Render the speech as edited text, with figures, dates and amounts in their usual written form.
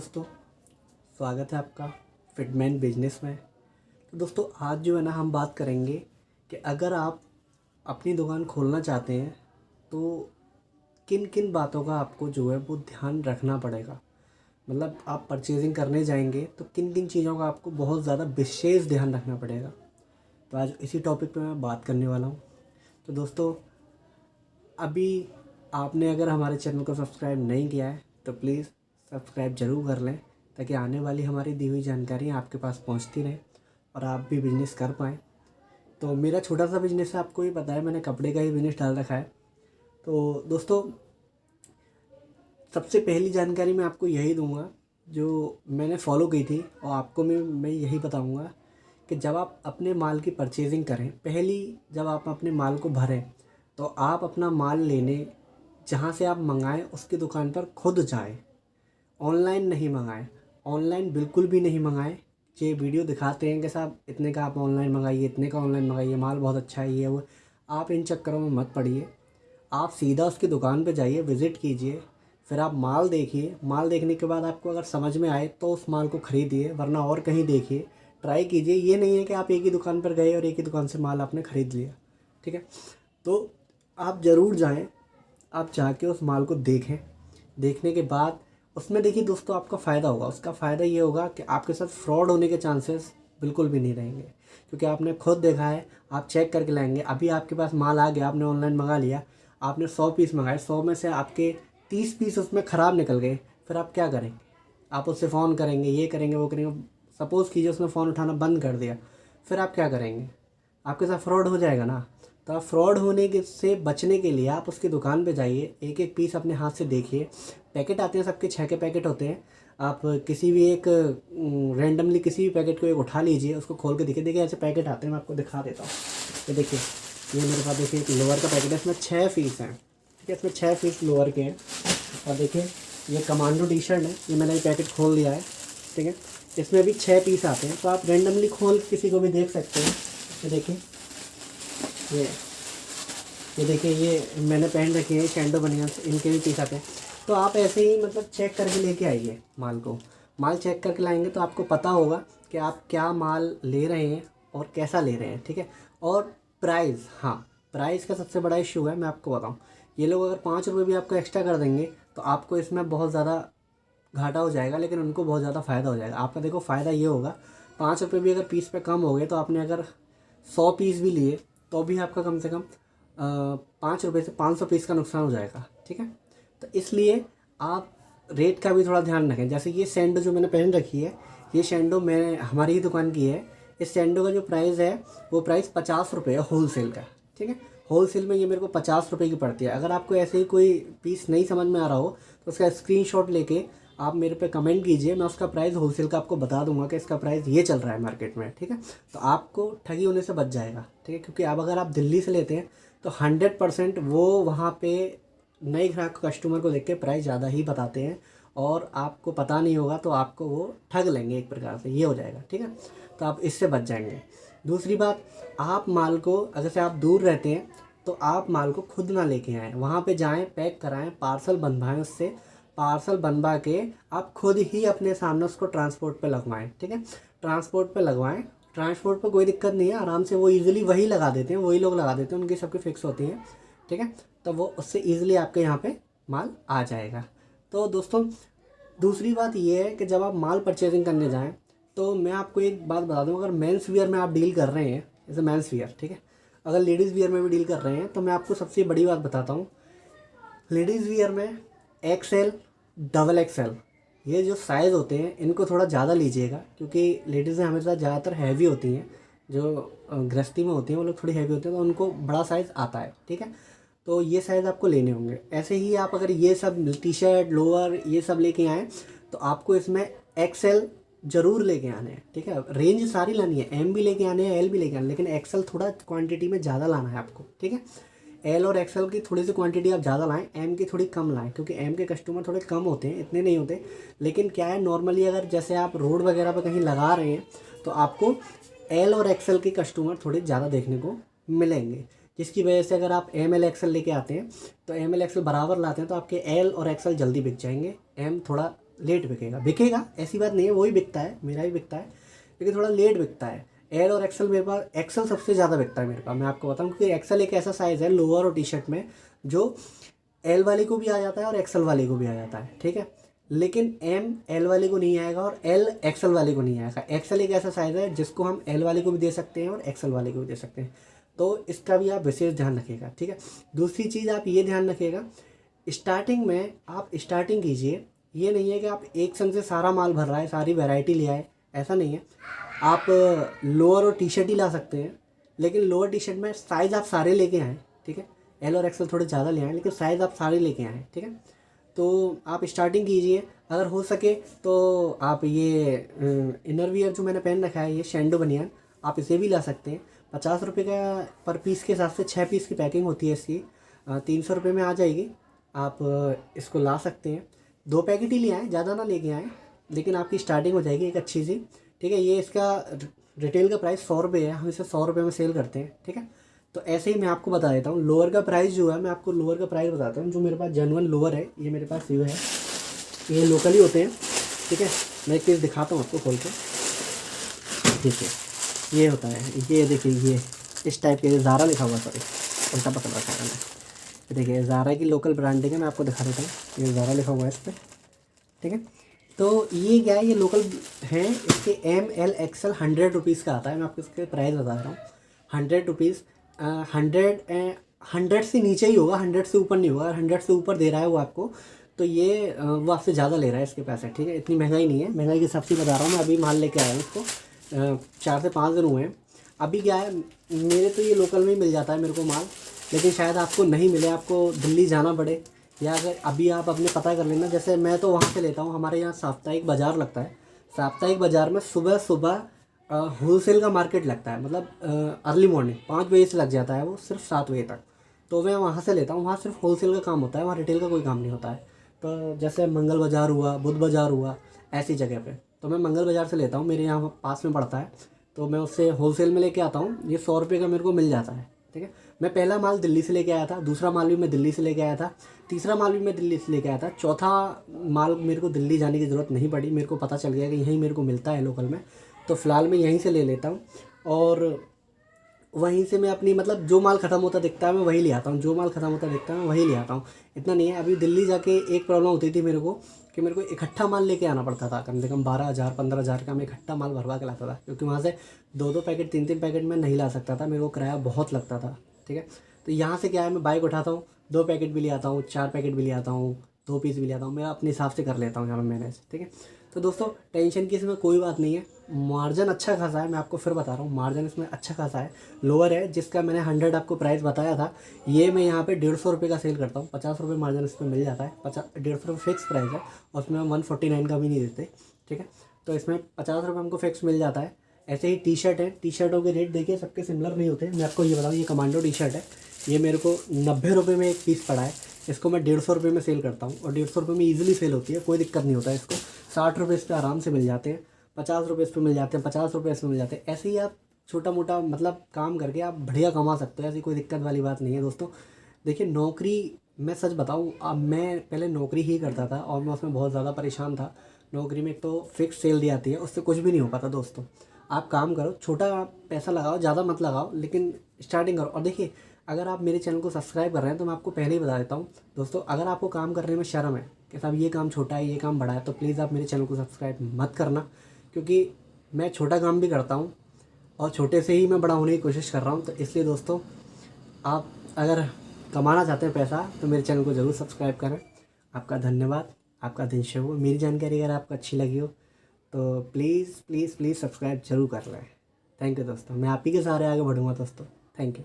दोस्तों, स्वागत है आपका फिटमैन बिजनेस में। तो दोस्तों, आज जो है ना हम बात करेंगे कि अगर आप अपनी दुकान खोलना चाहते हैं तो किन किन बातों का आपको जो है वो ध्यान रखना पड़ेगा। मतलब आप परचेजिंग करने जाएंगे तो किन किन चीज़ों का आपको बहुत ज़्यादा विशेष ध्यान रखना पड़ेगा। तो आज इसी टॉपिक पे मैं बात करने वाला हूँ। तो दोस्तों, अभी आपने अगर हमारे चैनल को सब्सक्राइब नहीं किया है तो प्लीज़ सब्सक्राइब ज़रूर कर लें, ताकि आने वाली हमारी दी हुई जानकारी आपके पास पहुंचती रहे और आप भी बिज़नेस कर पाएँ। तो मेरा छोटा सा बिज़नेस है, आपको ही पता है, मैंने कपड़े का ही बिज़नेस डाल रखा है। तो दोस्तों, सबसे पहली जानकारी मैं आपको यही दूंगा जो मैंने फॉलो की थी, और आपको मैं यही बताऊंगा कि जब आप अपने माल की परचेजिंग करें, जब आप अपने माल को भरें तो आप अपना माल लेने जहाँ से आप मंगाएं उसकी दुकान पर खुद जाएं। ऑनलाइन नहीं मंगाएं, ऑनलाइन बिल्कुल भी नहीं मंगाएं। ये वीडियो दिखाते हैं कि साहब इतने का आप ऑनलाइन मंगाइए, इतने का ऑनलाइन मंगाइए, माल बहुत अच्छा है, ये वो। आप इन चक्करों में मत पड़िए। आप सीधा उसकी दुकान पे जाइए, विज़िट कीजिए, फिर आप माल देखिए। माल देखने के बाद आपको अगर समझ में आए तो उस माल को ख़रीदिए, वरना और कहीं देखिए, ट्राई कीजिए। ये नहीं है कि आप एक ही दुकान पर गए और एक ही दुकान से माल आपने ख़रीद लिया, ठीक है। तो आप ज़रूर जाएं, आप जाके उस माल को देखें। देखने के बाद उसमें देखिए दोस्तों, आपका फ़ायदा होगा। उसका फ़ायदा ये होगा कि आपके साथ फ्रॉड होने के चांसेस बिल्कुल भी नहीं रहेंगे, क्योंकि आपने खुद देखा है। आप चेक करके लाएंगे। अभी आपके पास माल आ गया, आपने ऑनलाइन मंगा लिया, आपने 100 पीस मंगाए, 100 में से आपके 30 पीस उसमें ख़राब निकल गए। फिर आप क्या करेंगे? आप उससे फ़ोन करेंगे, ये करेंगे, वो करेंगे। सपोज़ कीजिए उसने फ़ोन उठाना बंद कर दिया, फिर आप क्या करेंगे? आपके साथ फ्रॉड हो जाएगा ना। तो आप फ्रॉड होने के से बचने के लिए आप उसकी दुकान पे जाइए, एक एक पीस अपने हाथ से देखिए। पैकेट आते हैं, सबके 6 के पैकेट होते हैं। आप किसी भी एक रैंडमली किसी भी पैकेट को एक उठा लीजिए, उसको खोल के देखिए ऐसे पैकेट आते हैं। मैं आपको दिखा देता हूँ। तो देखिए, ये मेरे पास देखिए एक लोअर का पैकेट है, इसमें 6 पीस हैं, ठीक है। इसमें 6 पीस लोअर के हैं। और देखिए ये कमांडो टी शर्ट है, ये मैंने ये पैकेट खोल लिया है, ठीक है। इसमें भी 6 पीस आते हैं। तो आप रैंडमली खोल किसी को भी देख सकते हैं। तो देखिए ये देखिए, ये मैंने पहन रखी है शैंडो बनियान, इनके भी पीस आते हैं। तो आप ऐसे ही मतलब चेक करके लेके आइए माल को। माल चेक करके लाएंगे तो आपको पता होगा कि आप क्या माल ले रहे हैं और कैसा ले रहे हैं, ठीक है। और प्राइस, हाँ, प्राइस का सबसे बड़ा इशू है। मैं आपको बताऊँ, ये लोग अगर 5 रुपये भी आपको एक्स्ट्रा कर देंगे तो आपको इसमें बहुत ज़्यादा घाटा हो जाएगा, लेकिन उनको बहुत ज़्यादा फ़ायदा हो जाएगा। आपका देखो फ़ायदा ये होगा, 5 रुपये भी अगर पीस पे कम हो गए तो आपने अगर 100 पीस भी लिए तो भी आपका कम से कम 5 रुपये से 500 पीस का नुकसान हो जाएगा, ठीक है। तो इसलिए आप रेट का भी थोड़ा ध्यान रखें। जैसे ये सैंडो जो मैंने पहन रखी है, ये सैंडो मैंने हमारी ही दुकान की है। इस सैंडो का जो प्राइस है वो प्राइस 50 रुपये है होल सेल का, ठीक है। होल सेल में ये मेरे को 50 रुपये की पड़ती है। अगर आपको ऐसे ही कोई पीस नहीं समझ में आ रहा हो तो उसका स्क्रीनशॉट लेके आप मेरे पे कमेंट कीजिए, मैं उसका प्राइस होलसेल का आपको बता दूंगा कि इसका प्राइस ये चल रहा है मार्केट में, ठीक है। तो आपको ठगी होने से बच जाएगा, ठीक है। क्योंकि अब अगर आप दिल्ली से लेते हैं तो 100% वो वहाँ पे नए ग्राहक कस्टमर को देख के प्राइस ज़्यादा ही बताते हैं, और आपको पता नहीं होगा तो आपको वो ठग लेंगे एक प्रकार से, ये हो जाएगा, ठीक है। तो आप इससे बच जाएंगे। दूसरी बात, आप माल को, अगर से आप दूर रहते हैं तो आप माल को खुद ना लेके आएँ, वहाँ पे जाएं, पैक कराएं, पार्सल बनवाएं, उससे पार्सल बनवा के आप खुद ही अपने सामने उसको ट्रांसपोर्ट पे लगवाएं, ठीक है। ट्रांसपोर्ट पे लगवाएं, ट्रांसपोर्ट पे कोई दिक्कत नहीं है, आराम से वो इजीली वही लगा देते हैं, वही लोग लगा देते हैं, उनकी सबकी फिक्स होती है, ठीक है। तो वो उससे ईजिली आपके यहाँ पे माल आ जाएगा। तो दोस्तों, दूसरी बात ये है कि जब आप माल परचेजिंग करने जाएँ तो मैं आपको एक बात बता दूँ, अगर मेंस वियर में आप डील कर रहे हैं, जैसे मेंस वियर, ठीक है, अगर लेडीज़ वियर में भी डील कर रहे हैं तो मैं आपको सबसे बड़ी बात बताता हूँ। लेडीज़ वियर में XL, XXL, ये जो साइज़ होते हैं इनको थोड़ा ज़्यादा लीजिएगा, क्योंकि लेडीज़ें हमेशा ज़्यादातर हैवी होती हैं। जो गृहस्थी में होती हैं वो लोग थोड़ी हैवी होते हैं, तो उनको बड़ा साइज़ आता है, ठीक है। तो ये साइज़ आपको लेने होंगे। ऐसे ही आप अगर ये सब टी शर्ट, लोअर, ये सब लेके आएँ तो आपको इसमें XL ज़रूर लेके आने हैं, ठीक है। रेंज सारी लानी है, M भी लेके आने हैं, L भी लेके आने हैं, लेकिन XL थोड़ा क्वांटिटी में ज़्यादा लाना है आपको, ठीक है। L और XL की थोड़ी सी क्वांटिटी आप ज़्यादा लाएं, M की थोड़ी कम लाएं, क्योंकि M के कस्टमर थोड़े कम होते हैं, इतने नहीं होते। लेकिन क्या है, नॉर्मली अगर जैसे आप रोड वगैरह पर कहीं लगा रहे हैं तो आपको L और XL के कस्टमर थोड़े ज़्यादा देखने को मिलेंगे, जिसकी वजह से अगर आप ML XL लेके आते हैं तो ML XL बराबर लाते हैं तो आपके L और XL जल्दी बिक जाएंगे, M थोड़ा लेट बिकेगा। बिकेगा ऐसी बात नहीं है, वही बिकता है, मेरा ही बिकता है, लेकिन थोड़ा लेट बिकता है। एल और एक्सल मेरे पास, एक्सल सबसे ज़्यादा बिकता है मेरे पास, मैं आपको बताऊँ, क्योंकि एक्सल एक ऐसा साइज़ है लोअर और टी शर्ट में जो एल वाले को भी आ जाता है और एक्सल वाले को भी आ जाता है, ठीक है। लेकिन एम एल वाले को नहीं आएगा और एल एक्सल वाले को नहीं आएगा। एक्सल एक ऐसा साइज़ है जिसको हम एल वाले को भी दे सकते हैं और एक्सल वाले को भी दे सकते हैं, तो इसका भी आप विशेष ध्यान रखिएगा, ठीक है। दूसरी चीज़ आप ये ध्यान रखिएगा, स्टार्टिंग में आप स्टार्टिंग कीजिए, ये नहीं है कि आप एक संग से सारा माल भर रहा है, सारी वैरायटी ले आए, ऐसा नहीं है। आप लोअर और टी शर्ट ही ला सकते हैं, लेकिन लोअर टी शर्ट में साइज़ आप सारे लेके आएँ, ठीक है। एल और एक्सल थोड़े ज़्यादा ले आएँ, लेकिन साइज़ आप सारे लेके आएँ, ठीक है। तो आप स्टार्टिंग कीजिए, अगर हो सके तो आप ये इनर वियर जो मैंने पहन रखा है, ये शैंडो बनियान, आप इसे भी ला सकते हैं। 50 रुपये का पर पीस के हिसाब से 6 पीस की पैकिंग होती है इसकी, 300 रुपये में आ जाएगी। आप इसको ला सकते हैं, 2 पैकेट ही ले आएँ, ज़्यादा ना लेके आएँ, लेकिन आपकी स्टार्टिंग हो जाएगी एक अच्छी सी, ठीक है। ये इसका रिटेल का प्राइस 100 रुपये है, हम इसे 100 रुपये में सेल करते हैं, ठीक है। तो ऐसे ही मैं आपको बता देता हूँ लोअर का प्राइस जो है, मैं आपको लोअर का प्राइस बताता हूँ। जो मेरे पास जेन्युइन लोअर है, ये मेरे पास ये है, ये लोकल ही होते हैं, ठीक है। मैं एक चीज़ दिखाता हूँ आपको खोल के, देखिए ये होता है, ये देखिए, ये इस टाइप के, ज़ारा लिखा हुआ, सॉरी उल्टा पकड़ रखा है मैंने। देखिए ज़ारा की लोकल ब्रांडिंग है, मैं आपको दिखा देता हूँ, ये ज़ारा लिखा हुआ है इस पर, ठीक है। तो ये क्या है, ये लोकल है, इसके एम एल एक्सल 100 रुपीज़ का आता है। मैं आपको इसके प्राइस बता रहा हूँ, 100 रुपीज़, 100 से नीचे ही होगा, 100 से ऊपर नहीं होगा। 100 से ऊपर दे रहा है वो आपको, तो ये वो आपसे ज़्यादा ले रहा है इसके पैसे, ठीक है। इतनी महंगाई नहीं है, महंगाई के हिसाब से बता रहा हूँ मैं। अभी माल लेके आया हूँ इसको, 4 से 5 दिन हुए हैं। अभी क्या है, मेरे तो ये लोकल में ही मिल जाता है मेरे को माल, लेकिन शायद आपको नहीं मिले, आपको दिल्ली जाना पड़े, या अगर अभी आप अपने पता कर लेना। जैसे मैं तो वहाँ से लेता हूँ, हमारे यहाँ साप्ताहिक बाज़ार लगता है, साप्ताहिक बाज़ार में सुबह सुबह होलसेल का मार्केट लगता है, मतलब अर्ली मॉर्निंग 5 बजे से लग जाता है वो, सिर्फ 7 बजे तक। तो मैं वहाँ से लेता हूँ, वहाँ सिर्फ होलसेल का काम होता है, वहाँ रिटेल का कोई काम नहीं होता है। तो जैसे मंगल बाज़ार हुआ, बुध बाज़ार हुआ, ऐसी जगह पे तो मैं मंगल बाज़ार से लेता हूँ, मेरे यहाँ पास में पड़ता है, तो मैं उससे होलसेल में लेके आता हूँ। ये 100 रुपये का मेरे को मिल जाता है, ठीक है। मैं पहला माल दिल्ली से लेके आया था, दूसरा माल भी मैं दिल्ली से लेके आया था, तीसरा माल भी मैं दिल्ली से लेके आया था, चौथा माल मेरे को दिल्ली जाने की ज़रूरत नहीं पड़ी, मेरे को पता चल गया कि यहीं मेरे को मिलता है लोकल में, तो फ़िलहाल मैं यहीं से ले लेता हूँ। और वहीं से मैं अपनी, मतलब जो माल ख़त्म होता दिखता है मैं वही ले आता हूँ, जो माल ख़त्म होता दिखता है मैं वही ले आता हूँ। इतना नहीं है। अभी दिल्ली जाके एक प्रॉब्लम होती थी मेरे को, कि मेरे को इकट्ठा माल लेके आना पड़ता था, कम से कम 12,000 15,000 का मैं इकट्ठा माल भरवा के लाता था, क्योंकि वहाँ से 2-2 पैकेट 3-3 पैकेट में नहीं ला सकता था, मेरे को किराया बहुत लगता था, ठीक है। तो यहाँ से क्या है, मैं बाइक उठाता हूँ, 2 पैकेट भी ले आता हूँ, 4 पैकेट भी ले आता हूँ, 2 पीस भी ले आता हूँ, मैं अपने हिसाब से कर लेता हूँ यहाँ पर मैनेज, ठीक है। तो दोस्तों टेंशन की इसमें कोई बात नहीं है, मार्जिन अच्छा खासा है, मैं आपको फिर बता रहा हूँ, मार्जिन इसमें अच्छा खासा है। लोअर है जिसका मैंने 100 आपको प्राइस बताया था, ये मैं यहाँ पे 150 रुपये का सेल करता हूँ, 50 रुपये मार्जिन इसमें मिल जाता है, 150 रुपये फिक्स प्राइस है, और उसमें हम 149 का भी नहीं देते, ठीक है। तो इसमें 50 रुपये हमको फिक्स मिल जाता है। ऐसे ही टी शर्ट है, टी शर्टों के रेट देखिए सबके सिमिलर नहीं होते। मैं आपको ये बताऊँ, ये कमांडो टी शर्ट है, ये मेरे को 90 रुपये में एक पीस पड़ा है, इसको मैं 150 रुपये में सेल करता हूँ, और 150 रुपये में ईजिली सेल होती है, कोई दिक्कत नहीं होता है इसको। 60 रुपये इस पर आराम से मिल जाते हैं, 50 रुपये इस पर मिल जाते हैं, 50 रुपये इसमें मिल जाते हैं। ऐसे ही आप छोटा मोटा मतलब काम करके आप बढ़िया कमा सकते हो, ऐसी कोई दिक्कत वाली बात नहीं है दोस्तों। देखिए नौकरी, मैं सच बताऊँ, अब मैं पहले नौकरी ही करता था और मैं उसमें बहुत ज़्यादा परेशान था। नौकरी में एक तो फिक्स सैलरी आती है, उससे कुछ भी नहीं हो पाता दोस्तों। आप काम करो, छोटा पैसा लगाओ, ज़्यादा मत लगाओ, लेकिन स्टार्टिंग करो। और देखिए अगर आप मेरे चैनल को सब्सक्राइब कर रहे हैं तो मैं आपको पहले ही बता देता हूँ दोस्तों, अगर आपको काम करने में शर्म है कि साहब ये काम छोटा है, ये काम बड़ा है, तो प्लीज़ आप मेरे चैनल को सब्सक्राइब मत करना, क्योंकि मैं छोटा काम भी करता हूँ और छोटे से ही मैं बड़ा होने की कोशिश कर रहा हूँ। तो इसलिए दोस्तों, आप अगर कमाना चाहते हैं पैसा तो मेरे चैनल को ज़रूर सब्सक्राइब करें। आपका धन्यवाद, आपका दिन शुभ हो। मेरी जानकारी अगर आपको अच्छी लगी हो तो प्लीज़ प्लीज़ प्लीज़ सब्सक्राइब जरूर कर लें। थैंक यू दोस्तों, मैं आप ही के सहारे आगे बढ़ूँगा दोस्तों। Thank you.